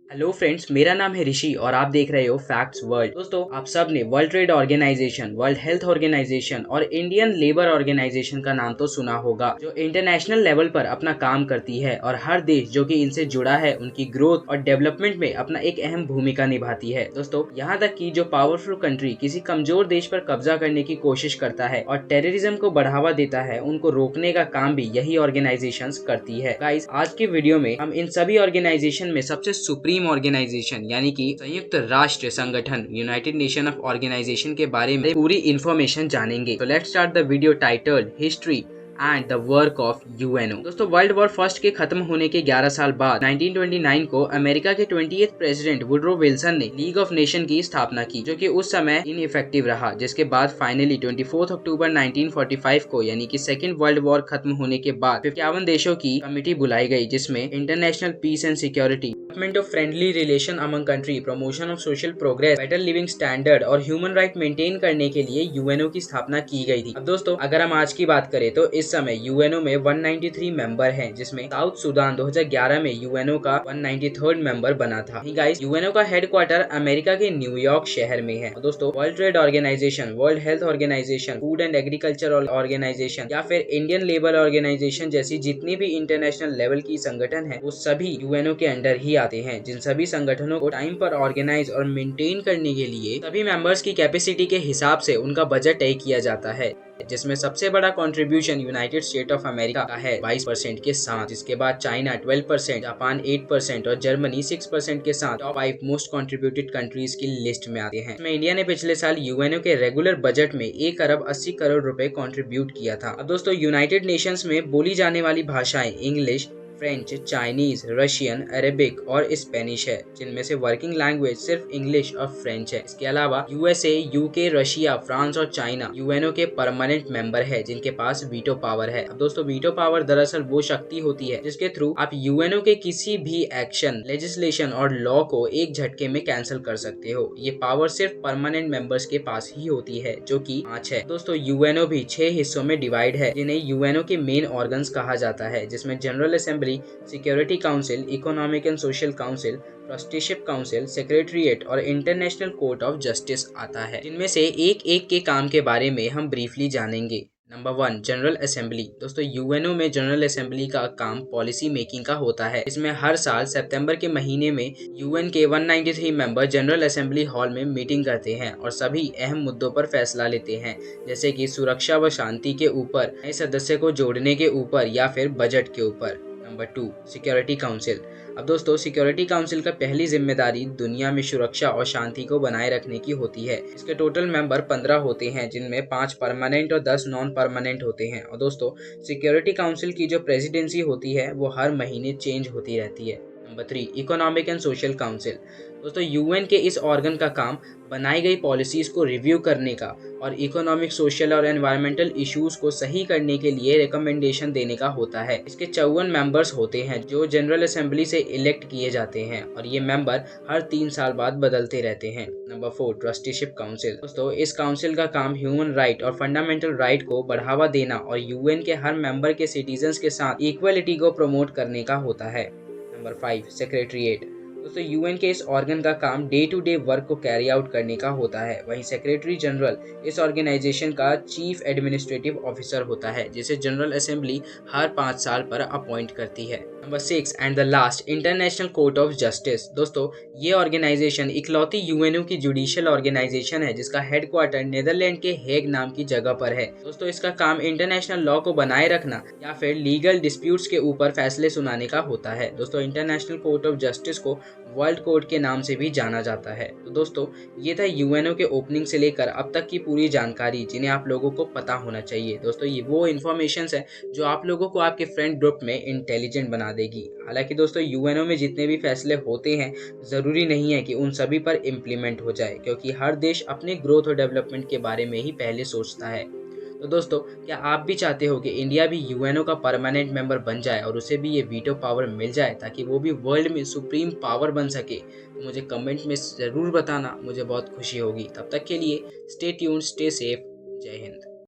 Hello friends, मेरा नाम है ऋषि और आप देख रहे हो फैक्ट्स वर्ल्ड। दोस्तों, आप सब ने world trade organisation, world health organisation और इंडियन लेबर ऑर्गेनाइजेशन का नाम तो सुना होगा, जो इंटरनेशनल लेवल पर अपना काम करती है और हर देश जो कि इनसे जुड़ा है उनकी ग्रोथ और डेवलपमेंट में अपना एक अहम भूमिका निभाती है। दोस्तों, यहाँ तक कि जो पावरफुल कंट्री किसी कमजोर देश पर कब्जा करने की कोशिश करता है और टेररिज्म को बढ़ावा देता है, उनको रोकने का काम भी यही ऑर्गेनाइजेशंस करती है। गाइस, आज के वीडियो में हम इन सभी ऑर्गेनाइजेशन में सबसे सुप्रीम ऑर्गेनाइजेशन यानी कि संयुक्त राष्ट्र संगठन, यूनाइटेड नेशन ऑफ ऑर्गेनाइजेशन के बारे में पूरी इन्फॉर्मेशन जानेंगे। तो let's start the video titled history and the work of UNO. दोस्तों, वर्ल्ड वॉर फर्स्ट के खत्म होने के 11 साल बाद 1929 को अमेरिका के 20th प्रेसिडेंट वुडरो विल्सन ने लीग ऑफ नेशन की स्थापना की, जो कि उस समय इनइफेक्टिव रहा, जिसके बाद फाइनली 24 अक्टूबर 1945 को यानी कि सेकेंड वर्ल्ड वॉर खत्म होने के बाद 51 देशों की कमेटी बुलाई गई, जिसमें international peace and security, development of friendly relation among country, promotion of social progress, better living standard और ह्यूमन राइट मेंटेन करने के लिए यूएनओ की स्थापना की गई थी। अब दोस्तों, अगर हम आज की बात करें तो इस समय यूएनओ में 193 मेंबर हैं, जिसमें साउथ सूडान 2011 में यूएनओ का 193rd मेंबर बना था। गाइस, यूएनओ का हेडक्वार्टर अमेरिका के न्यूयॉर्क शहर में है। दोस्तों, world trade organisation, world health organisation, food and agriculture organisation या फिर इंडियन लेबर ऑर्गेनाइजेशन जैसी जितनी भी इंटरनेशनल लेवल की संगठन है, वो सभी यूएनओ के अंडर ही आते हैं। जिन सभी संगठनों को टाइम पर ऑर्गेनाइज और मेंटेन करने के लिए सभी मेंबर्स की कैपेसिटी के हिसाब से उनका बजट तय किया जाता है, जिसमें सबसे बड़ा contribution United state of America का है 22% के साथ, जिसके बाद चाइना 12%, जापान 8% और जर्मनी 6% के साथ टॉप 5 मोस्ट कंट्रीब्यूटेड कंट्रीज की लिस्ट में आते हैं। इसमें इंडिया ने पिछले साल यूएनओ के रेगुलर बजट में 1 अरब 80 करोड़ रुपए कंट्रीब्यूट किया था। अब दोस्तों, यूनाइटेड नेशंस में बोली जाने वाली भाषाएं English, French, Chinese, Russian, Arabic और स्पेनिश है, जिनमें से वर्किंग लैंग्वेज सिर्फ इंग्लिश और फ्रेंच है। इसके अलावा यूएसए, यूके, रशिया, फ्रांस और चाइना यूएनओ के परमानेंट मेंबर है, जिनके पास वीटो पावर है। अब दोस्तों, वीटो पावर दरअसल वो शक्ति होती है जिसके थ्रू आप यूएनओ के किसी भी एक्शन, लेजिस्लेशन और लॉ को एक झटके में कैंसिल कर सकते हो। ये पावर सिर्फ परमानेंट मेंबर्स के पास ही होती है, जो कि 5 है। दोस्तों, यूएनओ भी 6 हिस्सों में डिवाइड है, जिन्हें यूएनओ के मेन ऑर्गन्स कहा जाता है, जिसमें general assembly, security council, economic and social council, trusteeship council, secretariat और इंटरनेशनल कोर्ट ऑफ जस्टिस आता है, जिनमें से एक एक के काम के बारे में हम ब्रीफली जानेंगे। Number 1, general assembly. दोस्तों, यूएनओ में जनरल असेंबली का काम पॉलिसी मेकिंग का होता है। इसमें हर साल सितंबर के महीने में यूएन के 193 मेंबर जनरल असेंबली हॉल में मीटिंग करते हैं और सभी अहम मुद्दों पर फैसला लेते हैं, जैसे कि सुरक्षा व शांति के ऊपर, नए सदस्य को जोड़ने के ऊपर या फिर बजट के ऊपर। Number 2, security council. अब दोस्तों, सिक्योरिटी काउंसिल का पहली जिम्मेदारी दुनिया में सुरक्षा और शांति को बनाए रखने की होती है। इसके टोटल मेंबर 15 होते हैं, जिनमें 5 परमानेंट और 10 नॉन परमानेंट होते हैं। और दोस्तों, सिक्योरिटी काउंसिल की जो प्रेसिडेंसी होती है वो हर महीने चेंज होती रहती है। Number 3, economic and social council. दोस्तों, यूएन के इस ऑर्गन का काम बनाई गई पॉलिसीज को रिव्यू करने का और इकोनॉमिक, सोशल और एनवायरमेंटल इश्यूज को सही करने के लिए रिकमेंडेशन देने का होता है। इसके 54 मेंबर्स होते हैं, जो जनरल असेंबली से इलेक्ट किए जाते हैं और ये मेंबर हर 3 साल बाद बदलते रहते हैं। Number 4, trusteeship council. दोस्तों, इस काउंसिल का काम ह्यूमन राइट और फंडामेंटल राइट को बढ़ावा देना और यूएन के हर मेंबर के सिटीजन्स के साथ इक्वलिटी को प्रमोट करने का होता है। Number 5, secretariat. दोस्तों, यूएन के इस ऑर्गन का काम डे टू डे वर्क को कैरी आउट करने का होता है। वहीं सेक्रेटरी जनरल इस ऑर्गेनाइजेशन का चीफ एडमिनिस्ट्रेटिव ऑफिसर होता है, जिसे जनरल असेंबली हर 5 साल पर अपॉइंट करती है। Number 6 and the last, international court of justice. दोस्तों, ये ऑर्गेनाइजेशन इकलौती यूएनओ की जुडिशियल ऑर्गेनाइजेशन है, जिसका हेडक्वार्टर नीदरलैंड के हेग नाम की जगह पर है। दोस्तों, इसका काम इंटरनेशनल लॉ को बनाए रखना या फिर लीगल डिस्प्यूट्स के ऊपर फैसले सुनाने का होता है। दोस्तों, इंटरनेशनल कोर्ट ऑफ जस्टिस को वर्ल्ड कोर्ट के नाम से भी जाना जाता है। तो दोस्तों, ये था यूएनओ के ओपनिंग से लेकर अब तक की पूरी जानकारी, जिन्हें आप लोगों को पता होना चाहिए। दोस्तों, ये वो इन्फॉर्मेशन है जो आप लोगों को आपके फ्रेंड ग्रुप में इंटेलिजेंट बना देगी। हालांकि दोस्तों, यूएनओ में जितने भी फैसले होते हैं, जरूरी नहीं है कि उन सभी पर इम्प्लीमेंट हो जाए, क्योंकि हर देश अपने ग्रोथ और डेवलपमेंट के बारे में ही पहले सोचता है। तो दोस्तों, क्या आप भी चाहते हो कि इंडिया भी यूएनओ का परमानेंट मेंबर बन जाए और उसे भी ये वीटो पावर मिल जाए, ताकि वो भी वर्ल्ड में सुप्रीम पावर बन सके? तो मुझे कमेंट में ज़रूर बताना, मुझे बहुत खुशी होगी। तब तक के लिए स्टे ट्यून्ड, स्टे सेफ। जय हिंद।